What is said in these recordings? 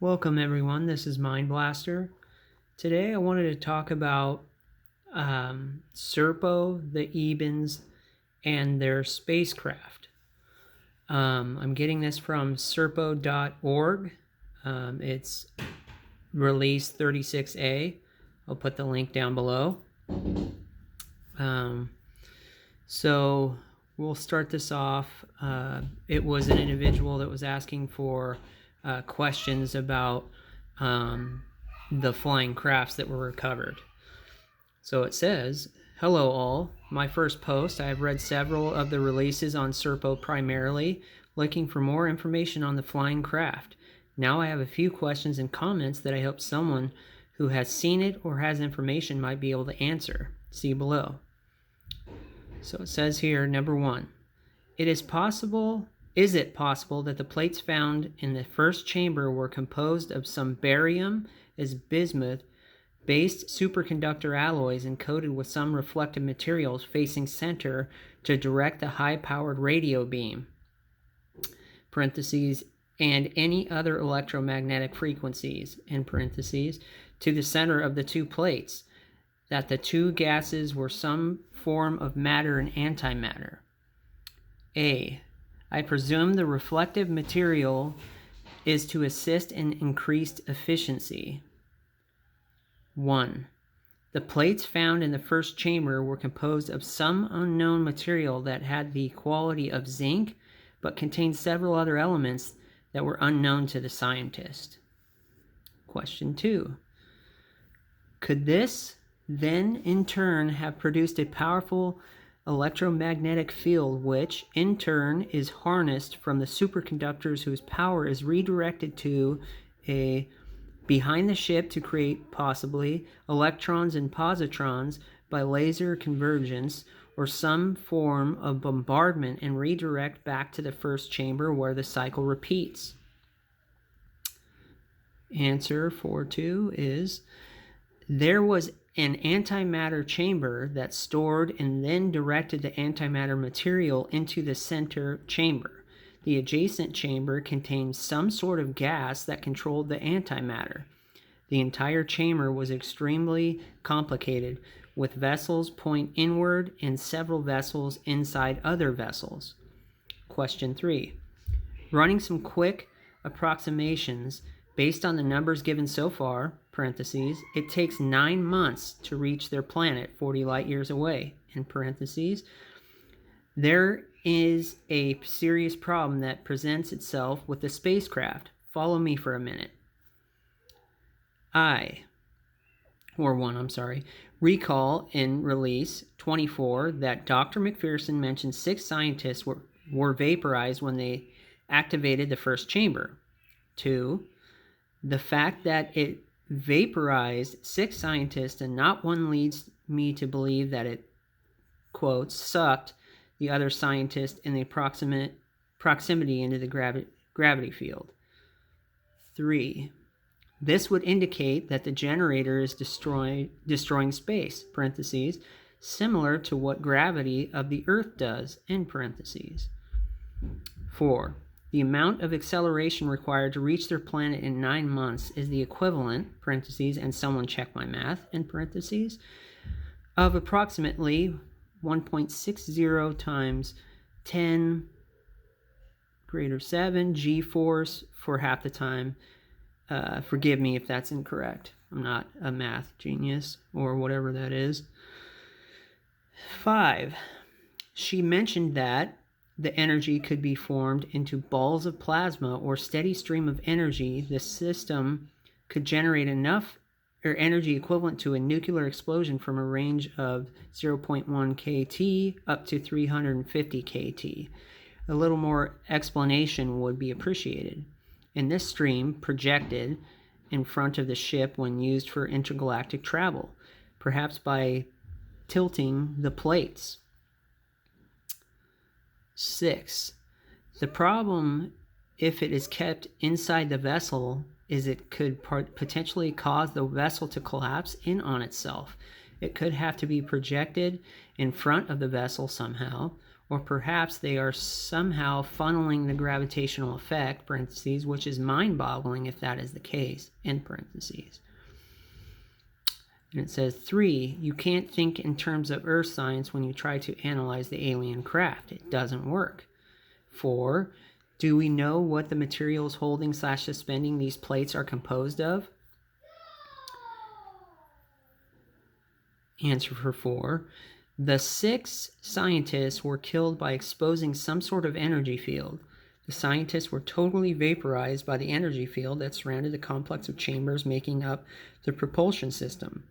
Welcome everyone, this is MindBlaster. Today I wanted to talk about Serpo, the Ebens, and their spacecraft. I'm getting this from serpo.org. It's release 36A. I'll put the link down below. So we'll start this off. It was an individual that was asking for questions about the flying crafts that were recovered. So it says, "Hello all. My first post. I have read several of the releases on Serpo primarily, looking for more information on the flying craft. Now I have a few questions and comments that I hope someone who has seen it or has information might be able to answer. See below." So it says here, number 1, is it possible that the plates found in the first chamber were composed of some barium as bismuth-based superconductor alloys and coated with some reflective materials facing center to direct the high-powered radio beam, parentheses, and any other electromagnetic frequencies, in parentheses, to the center of the two plates, that the two gases were some form of matter and antimatter? A. I presume the reflective material is to assist in increased efficiency. 1. The plates found in the first chamber were composed of some unknown material that had the quality of zinc, but contained several other elements that were unknown to the scientist. Question 2. Could this then in turn have produced a powerful electromagnetic field which in turn is harnessed from the superconductors whose power is redirected to a behind the ship to create possibly electrons and positrons by laser convergence or some form of bombardment and redirect back to the first chamber where the cycle repeats? Answer 4.2 is there was an antimatter chamber that stored and then directed the antimatter material into the center chamber. The adjacent chamber contained some sort of gas that controlled the antimatter. The entire chamber was extremely complicated, with vessels point inward and several vessels inside other vessels. Question 3. Running some quick approximations based on the numbers given so far, parentheses, it takes 9 months to reach their planet 40 light years away, in parentheses. There is a serious problem that presents itself with the spacecraft. Follow me for a minute. Recall in release 24 that Dr. McPherson mentioned 6 scientists were vaporized when they activated the first chamber. 2. The fact that it vaporized 6 scientists and not one leads me to believe that it, quote, sucked the other scientist in the proximity into the gravity field. 3. This would indicate that the generator is destroying space, parentheses, similar to what gravity of the Earth does, in parentheses. 4. The amount of acceleration required to reach their planet in 9 months is the equivalent, parentheses, and someone check my math, in parentheses, of approximately 1.60 times 10 greater 7 g-force for half the time. Forgive me if that's incorrect. I'm not a math genius or whatever that is. 5. She mentioned that the energy could be formed into balls of plasma or steady stream of energy. The system could generate enough energy equivalent to a nuclear explosion from a range of 0.1 kT up to 350 kT. A little more explanation would be appreciated. In this stream projected in front of the ship when used for intergalactic travel, perhaps by tilting the plates. 6. The problem, if it is kept inside the vessel, is it could potentially cause the vessel to collapse in on itself. It could have to be projected in front of the vessel somehow, or perhaps they are somehow funneling the gravitational effect, parentheses, which is mind-boggling if that is the case, end parentheses. And it says, 3, you can't think in terms of Earth science when you try to analyze the alien craft. It doesn't work. 4, do we know what the materials holding / suspending these plates are composed of? Answer for 4. The 6 scientists were killed by exposing some sort of energy field. The scientists were totally vaporized by the energy field that surrounded the complex of chambers making up the propulsion system.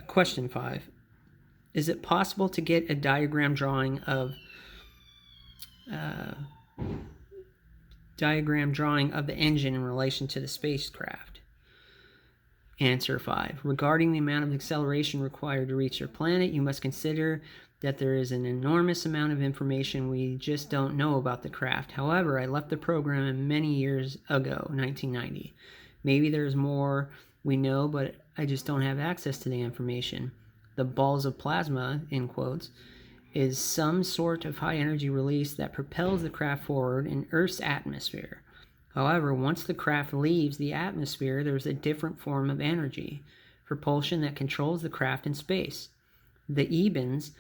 Question 5. Is it possible to get a diagram drawing of the engine in relation to the spacecraft? Answer 5. Regarding the amount of acceleration required to reach your planet, you must consider that there is an enormous amount of information we just don't know about the craft. However, I left the program many years ago, 1990. Maybe there's more we know, but I just don't have access to the information. The balls of plasma, in quotes, is some sort of high energy release that propels the craft forward in Earth's atmosphere. However, once the craft leaves the atmosphere, there's a different form of energy, propulsion that controls the craft in space. The Ebens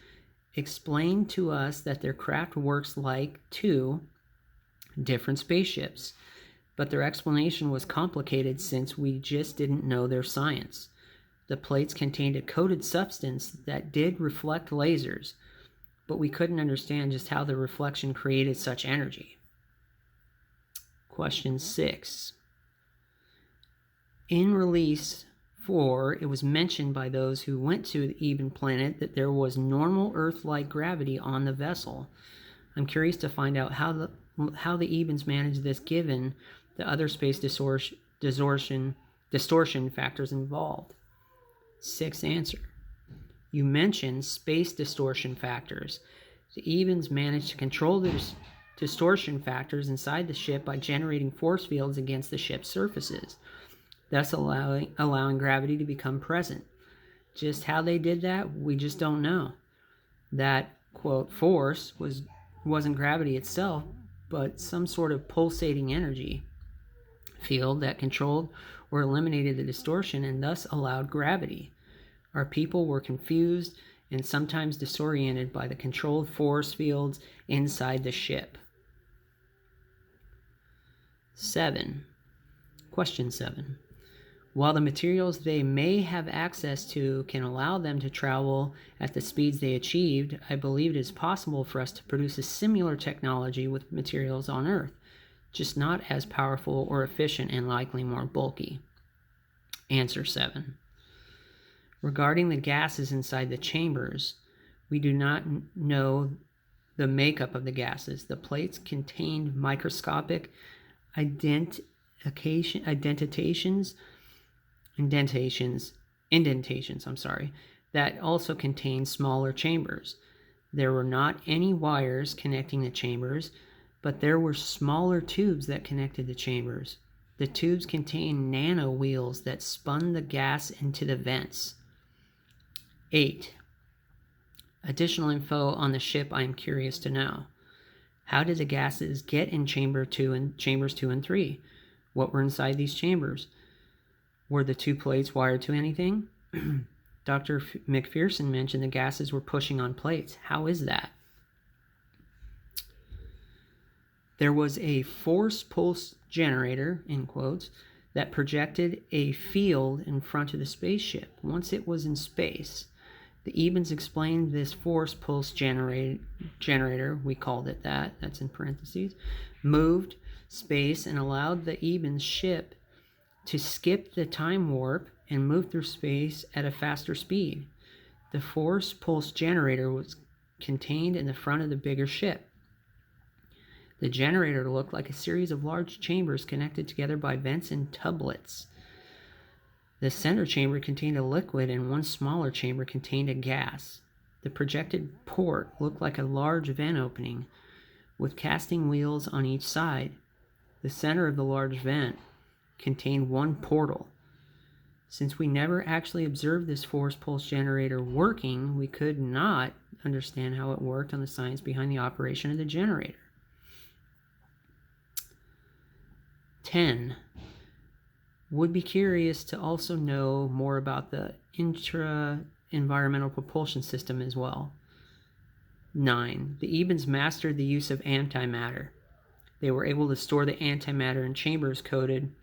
explained to us that their craft works like 2 different spaceships, but their explanation was complicated since we just didn't know their science. The plates contained a coated substance that did reflect lasers, but we couldn't understand just how the reflection created such energy. Question 6. In release 4, it was mentioned by those who went to the Eben planet that there was normal Earth-like gravity on the vessel. I'm curious to find out how the Ebens managed this given the other space distortion factors involved. 6th answer. You mentioned space distortion factors. The Ebens managed to control the distortion factors inside the ship by generating force fields against the ship's surfaces, thus allowing gravity to become present. Just how they did that, we just don't know. That, quote, force wasn't gravity itself, but some sort of pulsating energy field that controlled or eliminated the distortion and thus allowed gravity. Our people were confused and sometimes disoriented by the controlled force fields inside the ship. 7. Question 7. While the materials they may have access to can allow them to travel at the speeds they achieved, I believe it is possible for us to produce a similar technology with materials on Earth, just not as powerful or efficient and likely more bulky. Answer 7. Regarding the gases inside the chambers, we do not know the makeup of the gases. The plates contained microscopic indentations, that also contained smaller chambers. There were not any wires connecting the chambers, but there were smaller tubes that connected the chambers. The tubes contained nano wheels that spun the gas into the vents. 8. Additional info on the ship I am curious to know. How did the gases get in chambers 2 and 3? What were inside these chambers? Were the 2 plates wired to anything? Dr. McPherson mentioned the gases were pushing on plates. How is that? There was a force pulse generator, in quotes, that projected a field in front of the spaceship. Once it was in space, the Ebens explained this force pulse generator, we called it that's in parentheses, moved space and allowed the Ebens ship to skip the time warp and move through space at a faster speed. The force pulse generator was contained in the front of the bigger ship. The generator looked like a series of large chambers connected together by vents and tublets. The center chamber contained a liquid and one smaller chamber contained a gas. The projected port looked like a large vent opening with casting wheels on each side. The center of the large vent contained one portal. Since we never actually observed this force pulse generator working, we could not understand how it worked on the science behind the operation of the generator. 10. Would be curious to also know more about the intra-environmental propulsion system as well. 9. The Ebens mastered the use of antimatter. They were able to store the antimatter in chambers coated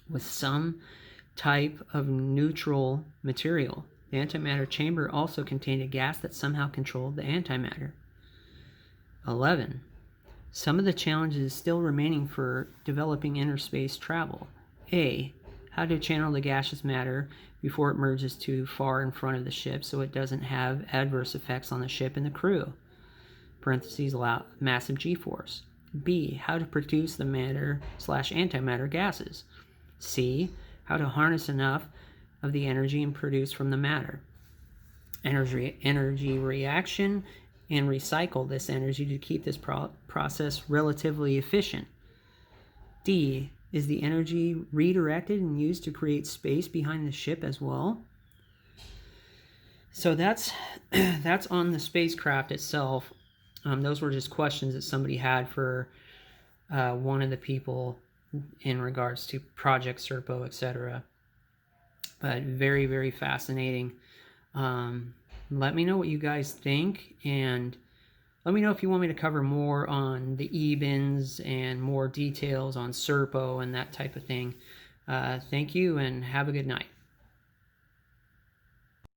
with some type of neutral material. The antimatter chamber also contained a gas that somehow controlled the antimatter. 11. Some of the challenges still remaining for developing inner space travel. A. How to channel the gaseous matter before it merges too far in front of the ship so it doesn't have adverse effects on the ship and the crew. Parentheses, massive G-force. B. How to produce the matter/antimatter gases. C. How to harness enough of the energy and produce from the matter. Energy reaction and recycle this energy to keep this process relatively efficient. D. Is the energy redirected and used to create space behind the ship as well? So that's on the spacecraft itself. Those were just questions that somebody had for one of the people in regards to Project Serpo, etc. But very, very fascinating. Let me know what you guys think, and let me know if you want me to cover more on the Ebens and more details on Serpo and that type of thing. Thank you, and have a good night.